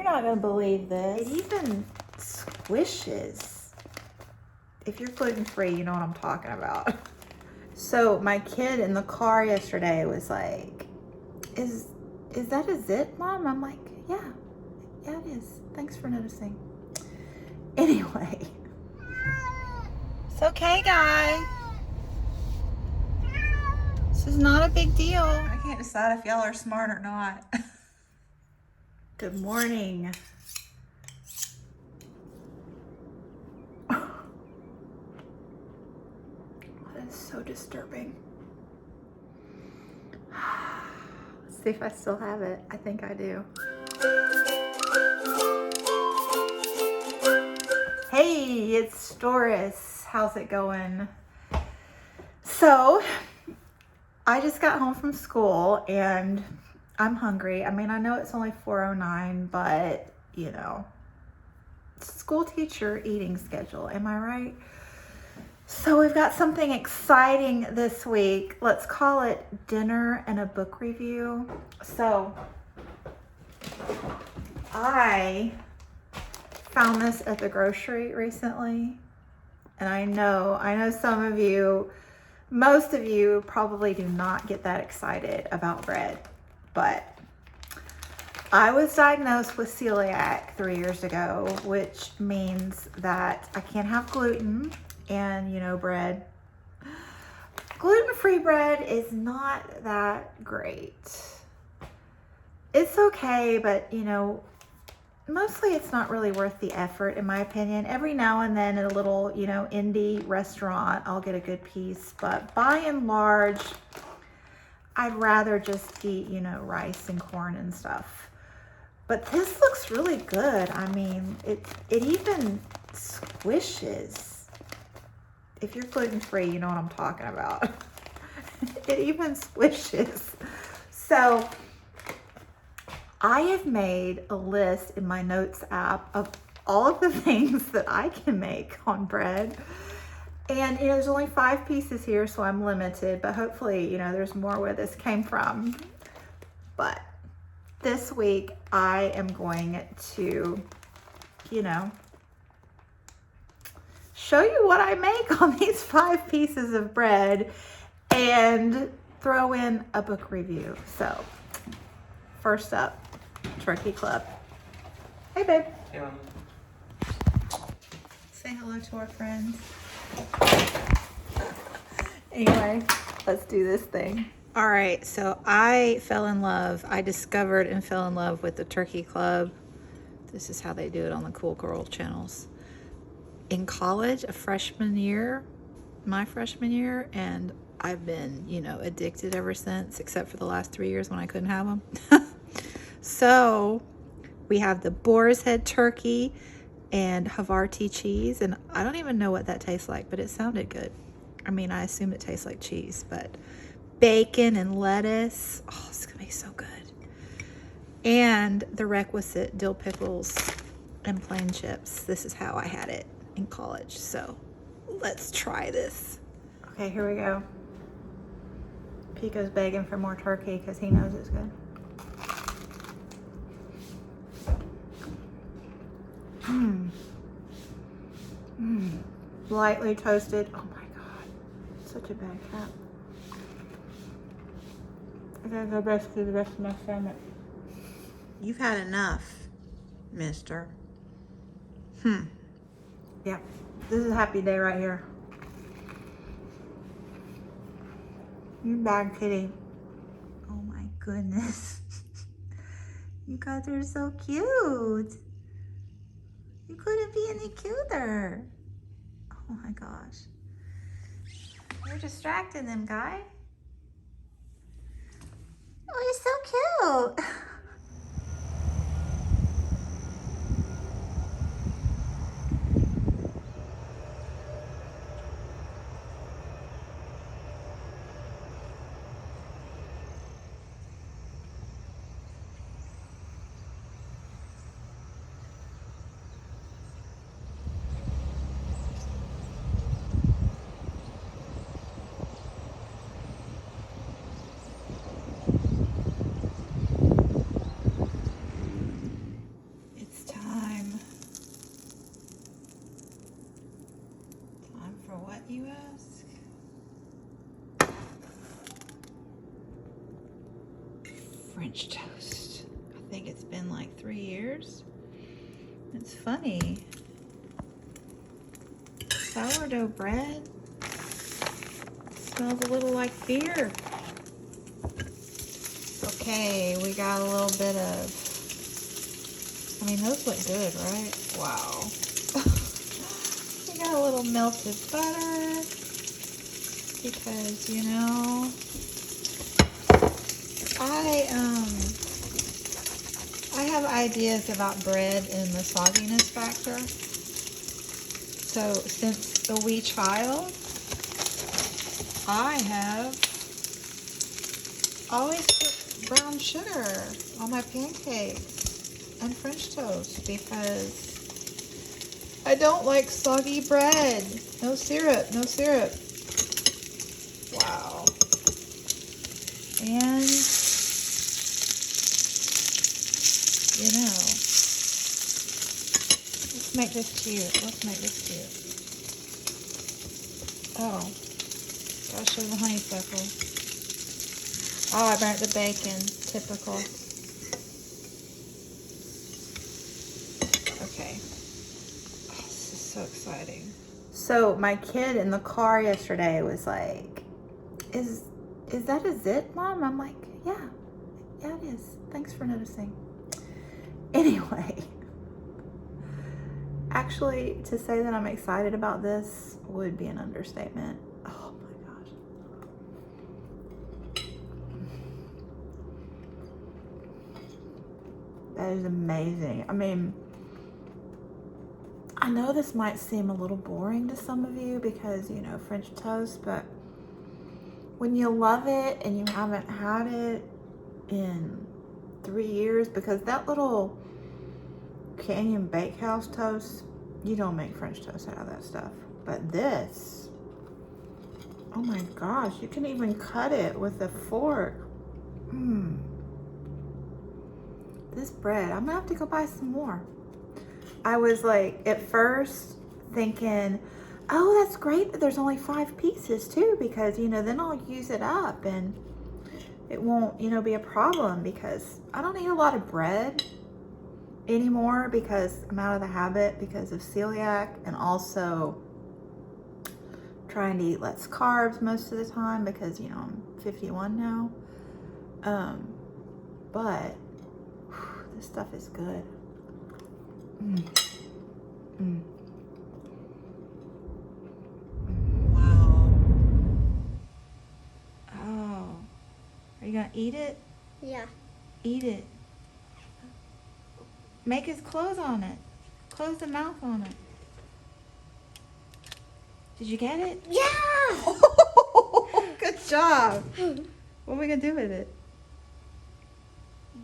not going to believe this. It even squishes. If you're gluten-free, you know what I'm talking about. So my kid in the car yesterday was like, is that a zit, Mom? I'm like, yeah, it is. Thanks for noticing. Anyway. It's okay, guy. This is not a big deal. I can't decide if y'all are smart or not. Good morning. That is so disturbing. Let's see if I still have it. I think I do. Hey, it's Doris. How's it going? So, I just got home from school and I'm hungry. I mean, I know it's only 4:09, but you know, school teacher eating schedule, am I right? So we've got something exciting this week. Let's call it dinner and a book review. So I found this at the grocery recently, and I know some of you, most of you probably do not get that excited about bread, but I was diagnosed with celiac 3 years ago, which means that I can't have gluten and, you know, bread. Gluten-free bread is not that great. It's okay, but, you know, mostly it's not really worth the effort, in my opinion. Every now and then at a little, you know, indie restaurant, I'll get a good piece. But by and large, I'd rather just eat, you know, rice and corn and stuff. But this looks really good. I mean, it even squishes. If you're gluten-free, you know what I'm talking about. It even squishes. So I have made a list in my notes app of all of the things that I can make on bread. And, you know, there's only 5 pieces here, so I'm limited, but hopefully, you know, there's more where this came from. But this week, I am going to, you know, show you what I make on these 5 pieces of bread and throw in a book review. So, first up, Turkey Club. Hey, babe. Hey, Mom. Say hello to our friends. Anyway, let's do this thing. All right, so I discovered and fell in love with the Turkey Club. This is how they do it on the Cool Girl channels. In college, my freshman year, and I've been, you know, addicted ever since, except for the last 3 years when I couldn't have them. So we have the boar's head turkey and Havarti cheese, and I don't even know what that tastes like, but it sounded good. I mean, I assume it tastes like cheese, but bacon and lettuce. Oh, it's gonna be so good. And the requisite dill pickles and plain chips. This is how I had it in college. So let's try this. Okay, here we go. Pico's begging for more turkey because he knows it's good. Lightly toasted. Oh my God, such a bad cat. I gotta go back through the rest of my stomach. You've had enough, mister. Yeah, this is a happy day right here. You bad kitty. Oh my goodness. You guys are so cute. You couldn't be any cuter. Oh my gosh. You're distracting them, guy. Oh, you're so cute. French toast. I think it's been like 3 years. It's funny. Sourdough bread smells a little like beer. Okay, we got a little bit of, I mean, those look good, right? Wow. We got a little melted butter because, you know, I have ideas about bread and the sogginess factor. So since the wee child, I have always put brown sugar on my pancakes and French toast because I don't like soggy bread. No syrup, no syrup. Wow. And, you know, let's make this cute. Let's make this cute. Oh, gotta show the honeysuckle. Oh, I burnt the bacon. Typical. Okay. Oh, this is so exciting. So my kid in the car yesterday was like, is that a zit, Mom? I'm like, yeah, it is. Thanks for noticing. Anyway, actually, to say that I'm excited about this would be an understatement. Oh my gosh. That is amazing. I mean, I know this might seem a little boring to some of you because, you know, French toast, but when you love it and you haven't had it in 3 years, because that little Canyon Bakehouse toast, you don't make French toast out of that stuff. But this, oh my gosh, you can even cut it with a fork. This bread, I'm gonna have to go buy some more. I was like, at first thinking, oh, that's great that there's only 5 pieces too, because, you know, then I'll use it up and it won't, you know, be a problem because I don't eat a lot of bread anymore because I'm out of the habit because of celiac and also trying to eat less carbs most of the time because, you know, I'm 51 now. But whew, this stuff is good. Wow. Oh. Are you gonna eat it? Yeah. Eat it. Make his close on it. Close the mouth on it. Did you get it? Yeah! Good job. What are we gonna do with it?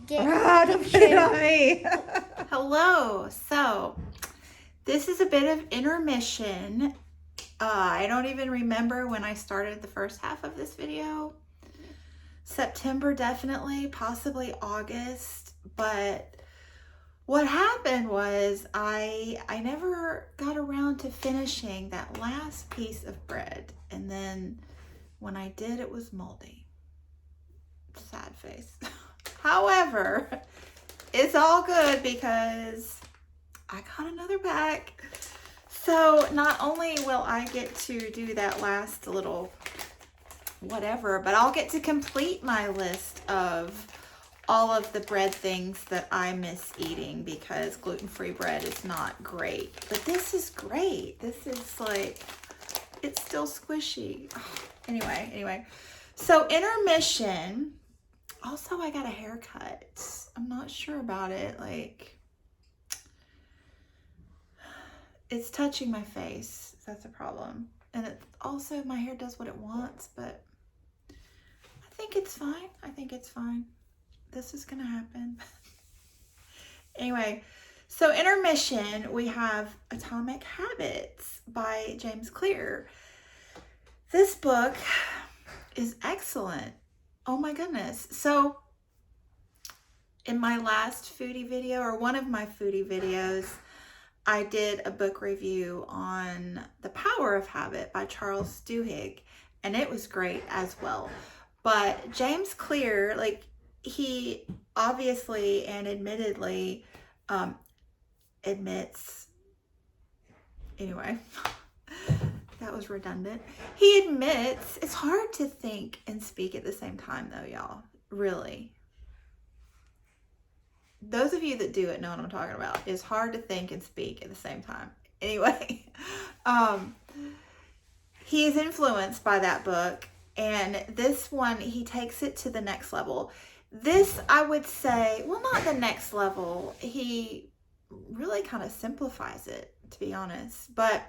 Get Don't put it on me. Hello. So, this is a bit of intermission. I don't even remember when I started the first half of this video. September definitely, possibly August, but what happened was I never got around to finishing that last piece of bread, and then when I did, it was moldy. Sad face. However, it's all good because I got another back. So not only will I get to do that last little whatever, but I'll get to complete my list of all of the bread things that I miss eating because gluten-free bread is not great. But this is great. This is like, it's still squishy. Anyway. So intermission. Also, I got a haircut. I'm not sure about it. Like, it's touching my face. That's a problem. And it also, my hair does what it wants, but I think it's fine. I think it's fine. This is gonna happen. Anyway, so intermission, we have Atomic Habits by James Clear. This book is excellent. Oh my goodness. So in my last foodie video, or one of my foodie videos, I did a book review on The Power of Habit by Charles Duhigg, and it was great as well. But James Clear, like, he obviously and admittedly admits, anyway, that was redundant. He admits it's hard to think and speak at the same time, though, y'all. Really. Those of you that do it know what I'm talking about. It's hard to think and speak at the same time. Anyway, he is influenced by that book, and this one, he takes it to the next level. This, I would say, well, not the next level. He really kind of simplifies it, to be honest. But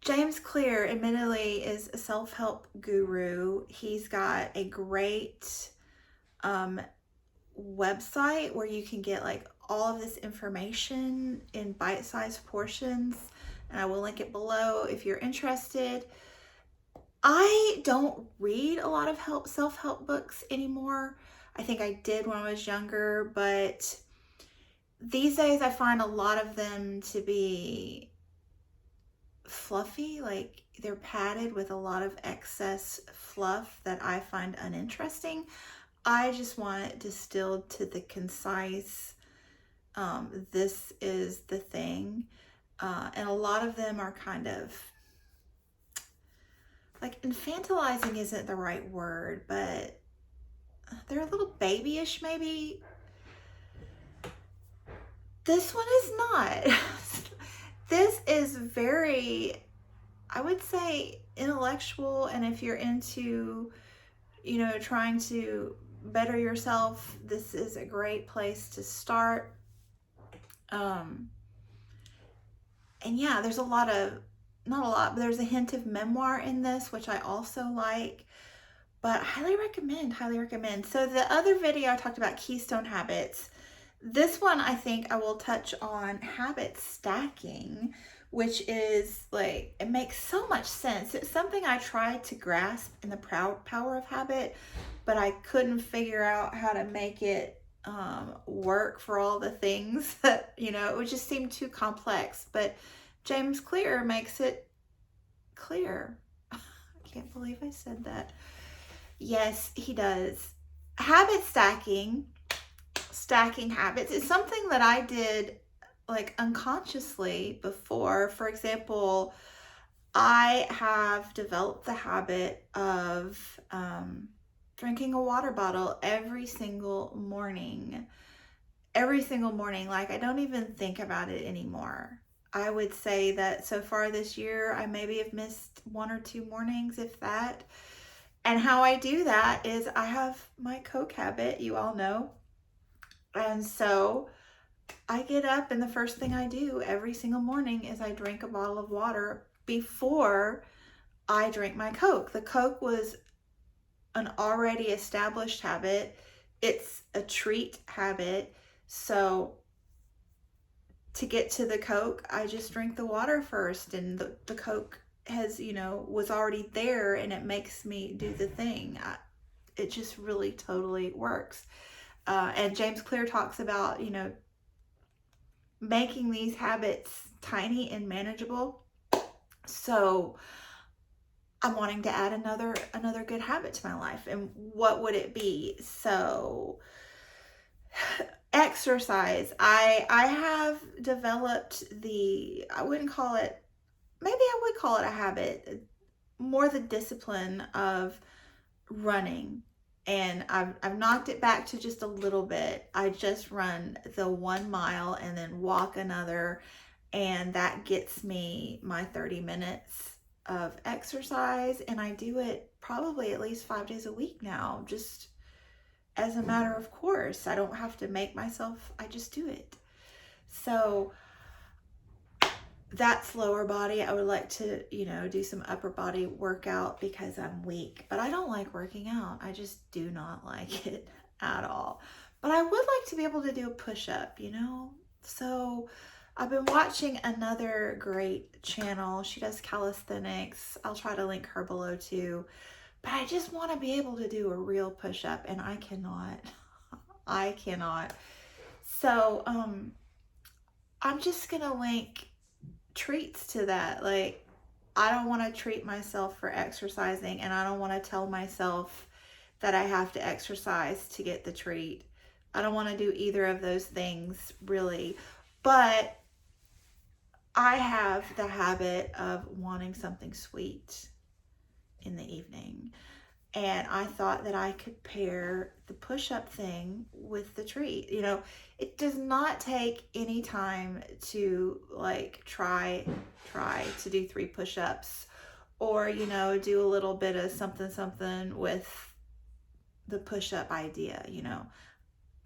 James Clear, admittedly, is a self-help guru. He's got a great website where you can get like all of this information in bite-sized portions, and I will link it below if you're interested. I don't read a lot of self-help books anymore. I think I did when I was younger, but these days I find a lot of them to be fluffy, like they're padded with a lot of excess fluff that I find uninteresting. I just want it distilled to the concise, this is the thing. And a lot of them are kind of, like, infantilizing isn't the right word, but they're a little babyish maybe. This one is not. This is very, I would say, intellectual, and if you're into, you know, trying to better yourself, this is a great place to start. And yeah, there's a lot of, not a lot, but there's a hint of memoir in this, which I also like. But highly recommend, highly recommend. So the other video I talked about keystone habits. This one, I think I will touch on habit stacking, which is like, it makes so much sense. It's something I tried to grasp in the power of habit, but I couldn't figure out how to make it work for all the things that, you know, it would just seem too complex. But James Clear makes it clear. I can't believe I said that. Yes, he does. Habit stacking habits is something that I did like unconsciously before. For example, I have developed the habit of drinking a water bottle every single morning. Every single morning. Like, I don't even think about it anymore. I would say that so far this year, I maybe have missed 1 or 2 mornings, if that. And how I do that is I have my Coke habit, you all know. And so I get up, and the first thing I do every single morning is I drink a bottle of water before I drink my Coke. The Coke was an already established habit. It's a treat habit. So to get to the Coke, I just drink the water first, and the Coke has, you know, was already there, and it makes me do the thing. It just really totally works. And James Clear talks about, you know, making these habits tiny and manageable. So I'm wanting to add another good habit to my life. And what would it be? So exercise. I have developed I wouldn't call it, maybe I would call it a habit, more the discipline of running. And I've knocked it back to just a little bit. I just run the 1 mile and then walk another, and that gets me my 30 minutes of exercise, and I do it probably at least 5 days a week now, just as a matter of course. I don't have to make myself, I just do it. So that's lower body. I would like to, you know, do some upper body workout because I'm weak, but I don't like working out. I just do not like it at all. But I would like to be able to do a push-up, you know? So I've been watching another great channel. She does calisthenics. I'll try to link her below too. But I just want to be able to do a real push-up, and I cannot. I cannot. So I'm just gonna link treats to that. Like, I don't want to treat myself for exercising, and I don't want to tell myself that I have to exercise to get the treat. I don't want to do either of those things really, but I have the habit of wanting something sweet in the evening. And I thought that I could pair the push-up thing with the treat. You know, it does not take any time to like try to do 3 push-ups, or, you know, do a little bit of something with the push-up idea. You know,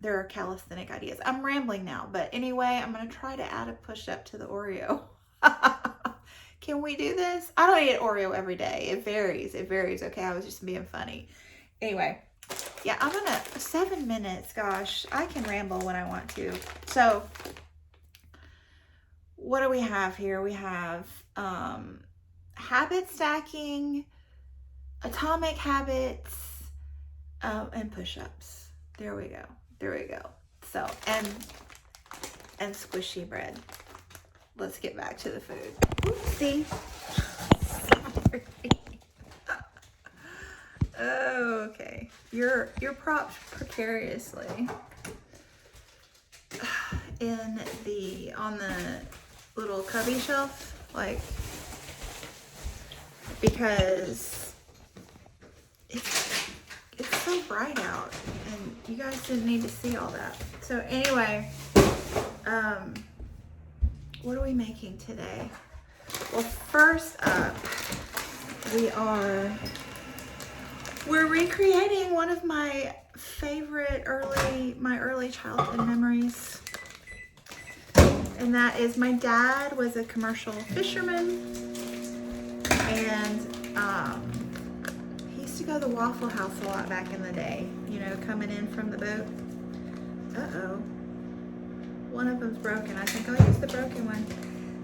there are calisthenic ideas. I'm rambling now, but anyway, I'm going to try to add a push-up to the Oreo. Can we do this? I don't eat Oreo every day. It varies. Okay, I was just being funny. Anyway, yeah, I'm gonna, 7 minutes. Gosh, I can ramble when I want to. So, what do we have here? We have habit stacking, atomic habits, and push-ups. There we go. So, and squishy bread. Let's get back to the food. Oopsie. Sorry. Okay. You're propped precariously on the little cubby shelf, like, because it's so bright out and you guys didn't need to see all that. So anyway, what are we making today? Well, first up, we're recreating one of my favorite early childhood memories. And that is, my dad was a commercial fisherman, and he used to go to the Waffle House a lot back in the day, you know, coming in from the boat. Uh-oh. One of them's broken. I think I'll use the broken one.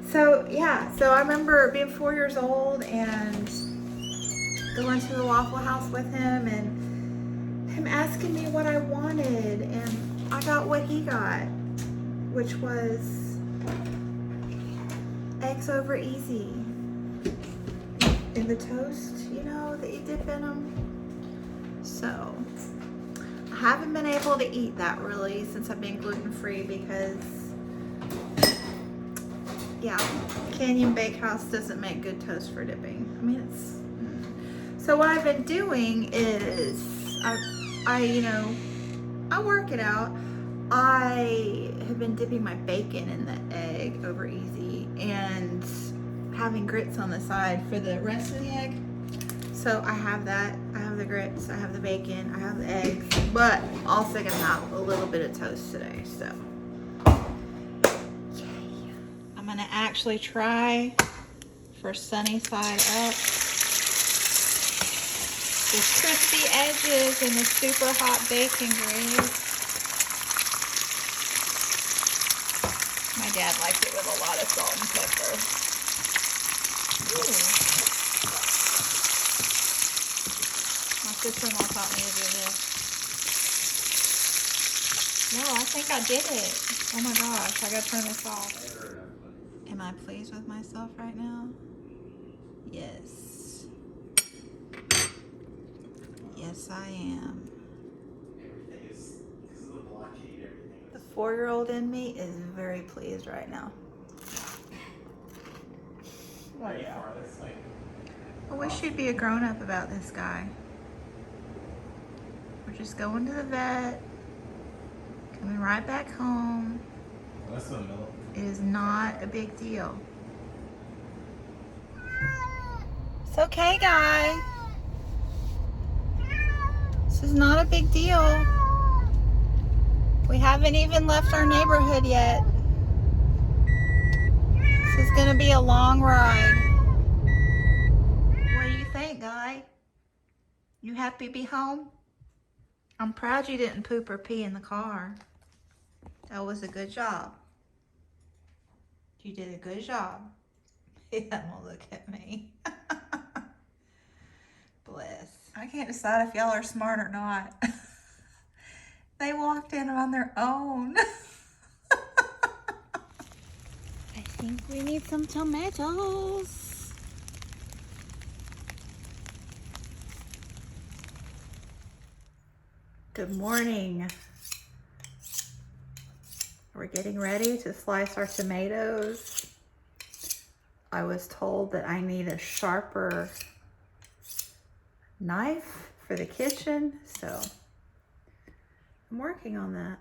So yeah, so I remember being 4 years old and going to the Waffle House with him, and him asking me what I wanted, and I got what he got, which was eggs over easy in the toast, you know, that you dip in them. So I haven't been able to eat that really since I've been gluten-free, because yeah, Canyon Bakehouse doesn't make good toast for dipping. I mean, so what I've been doing is I work it out. I have been dipping my bacon in the egg over easy and having grits on the side for the rest of the egg. So I have that. I have the grits, I have the bacon, I have the eggs, but also gonna have a little bit of toast today. So yay. I'm gonna actually try for sunny side up. The crispy edges and the super hot bacon grease. My dad likes it with a lot of salt and pepper. Ooh. My sister-in-law taught me to do this. No, I think I did it. Oh my gosh, I gotta turn this off. Am I pleased with myself right now? Yes. Yes, I am. The 4-year-old in me is very pleased right now. Oh, yeah. I wish you'd be a grown-up about this guy. We're just going to the vet, coming right back home. It is not a big deal. It's okay, guy. This is not a big deal. We haven't even left our neighborhood yet. This is gonna be a long ride. What do you think, guy? You happy to be home? I'm proud you didn't poop or pee in the car. That was a good job. You did a good job. He won't look at me. Bless. I can't decide if y'all are smart or not. They walked in on their own. I think we need some tomatoes. Good morning. We're getting ready to slice our tomatoes. I was told that I need a sharper knife for the kitchen, so I'm working on that.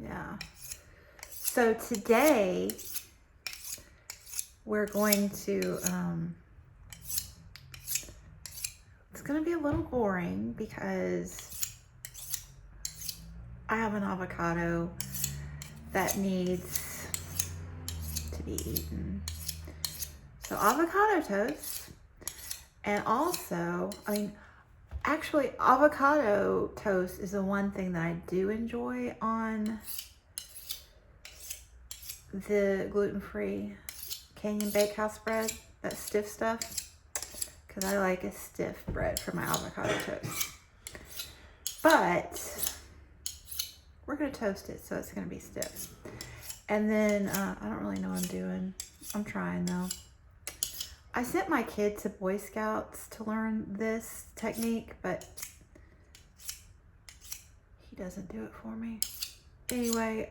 Yeah. So today we're going to, it's going to be a little boring because I have an avocado that needs to be eaten. So avocado toast, and also, actually avocado toast is the one thing that I do enjoy on the gluten-free Canyon Bakehouse bread, that stiff stuff, because I like a stiff bread for my avocado toast. But we're gonna toast it, so it's gonna be stiff. And then, I don't really know what I'm doing. I'm trying though. I sent my kid to Boy Scouts to learn this technique, but he doesn't do it for me. Anyway,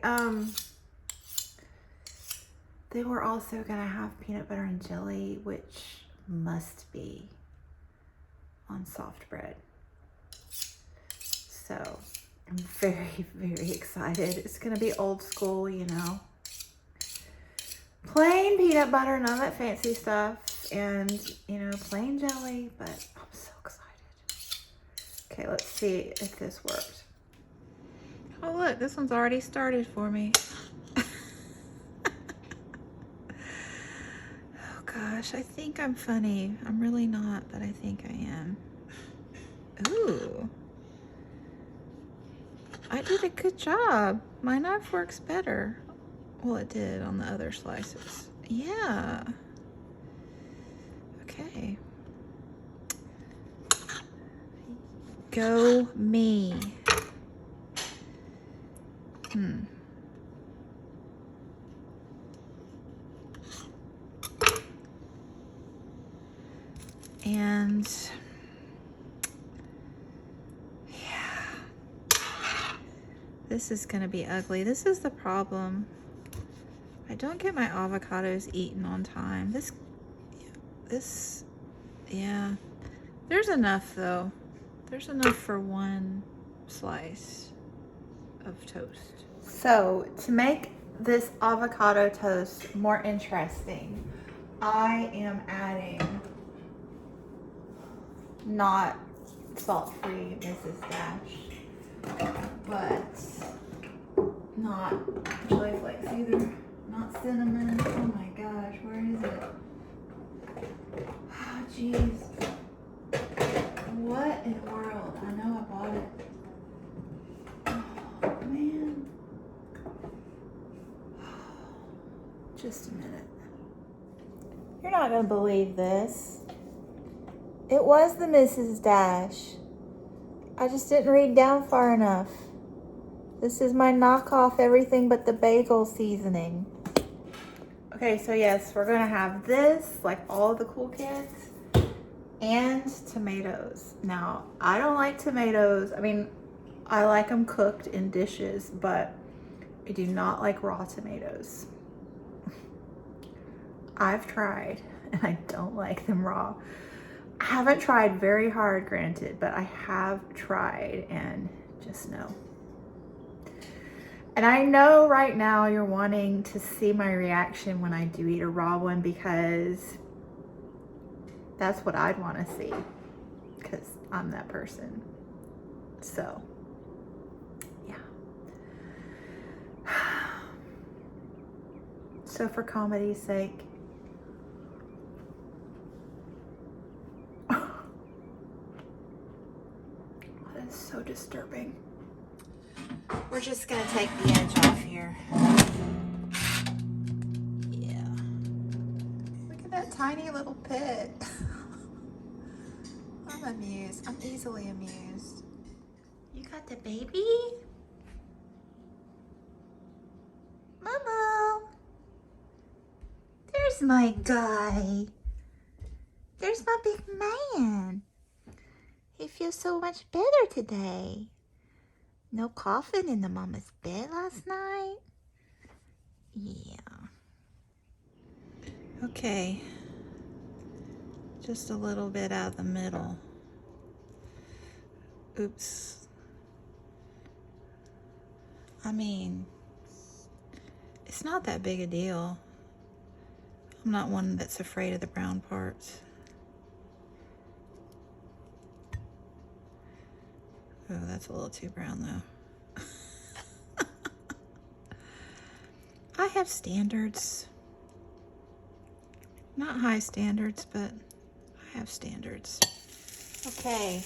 they were also gonna have peanut butter and jelly, which must be on soft bread. So I'm very, very excited. It's gonna be old school, you know. Plain peanut butter, none of that fancy stuff, and, you know, plain jelly, but I'm so excited. Okay, let's see if this worked. Oh look, this one's already started for me. Oh gosh, I think I'm funny. I'm really not, but I think I am. Ooh. I did a good job. My knife works better. Well, it did on the other slices. Yeah. Okay. Go me. And yeah, this is gonna be ugly. This is the problem. I don't get my avocados eaten on time. Yeah. There's enough though. There's enough for one slice of toast. So to make this avocado toast more interesting, I am adding not salt-free Mrs. Dash, but not chili flakes either, not cinnamon. Oh my gosh, where is it? Oh jeez. What in the world? I know I bought it. Oh man. Just a minute. You're not gonna believe this. It was the Mrs. Dash. I just didn't read down far enough. This is my knockoff everything but the bagel seasoning. Okay, so yes, we're gonna have this, like all of the cool kids, and tomatoes. Now, I don't like tomatoes. I mean, I like them cooked in dishes, but I do not like raw tomatoes. I've tried, and I don't like them raw. I haven't tried very hard, granted, but I have tried, and just no. And I know right now you're wanting to see my reaction when I do eat a raw one, because that's what I'd want to see, because I'm that person. So, yeah. So for comedy's sake, that is so disturbing. We're just gonna take the edge off here. Yeah. Look at that tiny little pit. I'm amused. I'm easily amused. You got the baby? Momo. There's my guy. There's my big man. He feels so much better today. No coughing in the mama's bed last night. Yeah. Okay. Just a little bit out of the middle. Oops. I mean, it's not that big a deal. I'm not one that's afraid of the brown parts. Oh, that's a little too brown though. I have standards. Not high standards, but I have standards. Okay.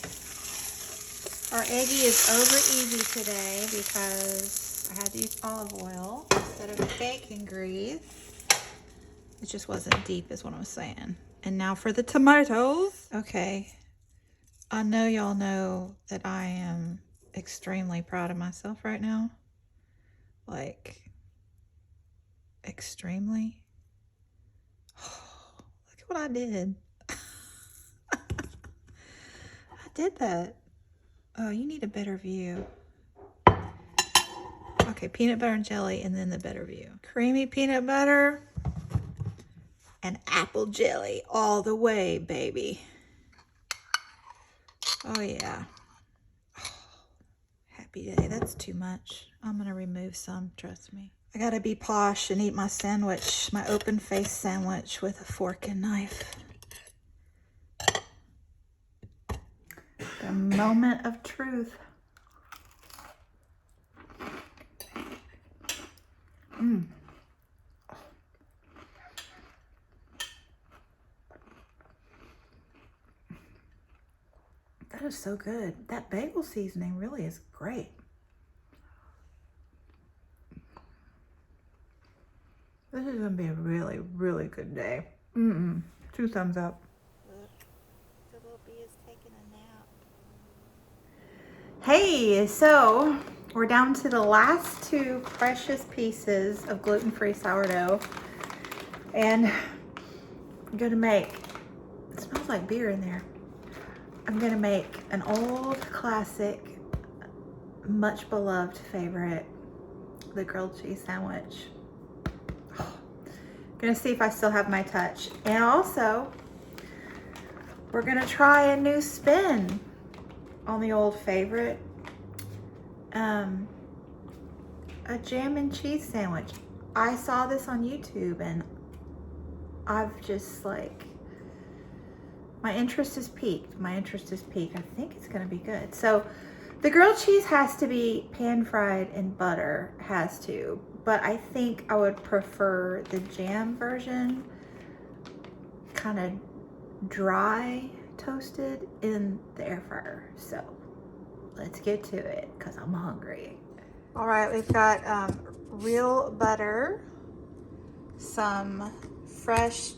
Our eggie is over easy today because I had to use olive oil instead of bacon grease. It just wasn't deep is what I was saying. And now for the tomatoes. Okay. I know y'all know that I am extremely proud of myself right now. Like, extremely. Oh, look at what I did. I did that. Oh, you need a better view. Okay, peanut butter and jelly and then the better view. Creamy peanut butter and apple jelly all the way, baby. Oh, yeah. Oh, happy day. That's too much. I'm going to remove some, trust me. I got to be posh and eat my sandwich, my open face sandwich with a fork and knife. The moment of truth. Mmm. That is so good. That bagel seasoning really is great. This is gonna be a really, really good day. 2 thumbs up. Look, the little bee is taking a nap. Hey, so we're down to the last 2 precious pieces of gluten-free sourdough. And I'm gonna make, it smells like beer in there. I'm gonna make an old classic, much beloved favorite, the grilled cheese sandwich. Gonna see if I still have my touch. And also, we're gonna try a new spin on the old favorite, a jam and cheese sandwich. I saw this on YouTube and I've just like, my interest is piqued. My interest is piqued. I think it's gonna be good. So the grilled cheese has to be pan fried in butter, has to, but I think I would prefer the jam version, kind of dry toasted in the air fryer. So let's get to it because I'm hungry. All right, we've got real butter, some fresh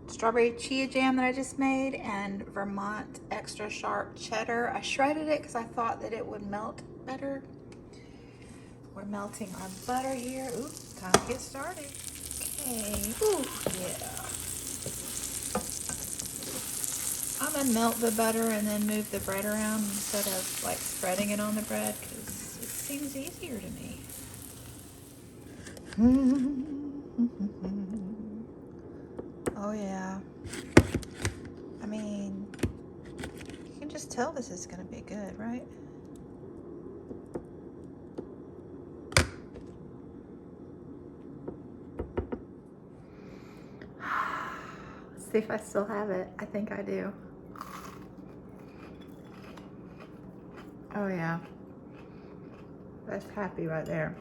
strawberry chia jam that I just made, and Vermont extra sharp cheddar. I shredded it because I thought that it would melt better. We're melting our butter here. Ooh, time to get started. Okay, ooh, yeah. I'm gonna melt the butter and then move the bread around instead of like spreading it on the bread because it seems easier to me. Oh yeah. I mean, you can just tell this is gonna be good, right? Let's see if I still have it. I think I do. Oh yeah. That's happy right there.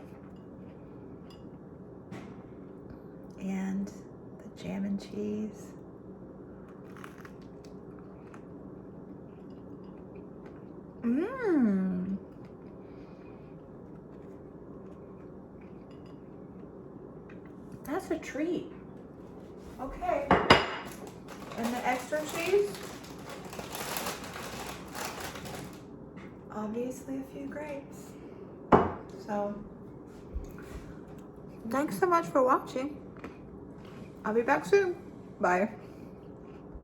And the jam and cheese. Mmm. That's a treat. Okay. And the extra cheese? Obviously a few grapes. So, thanks so much for watching. I'll be back soon. Bye.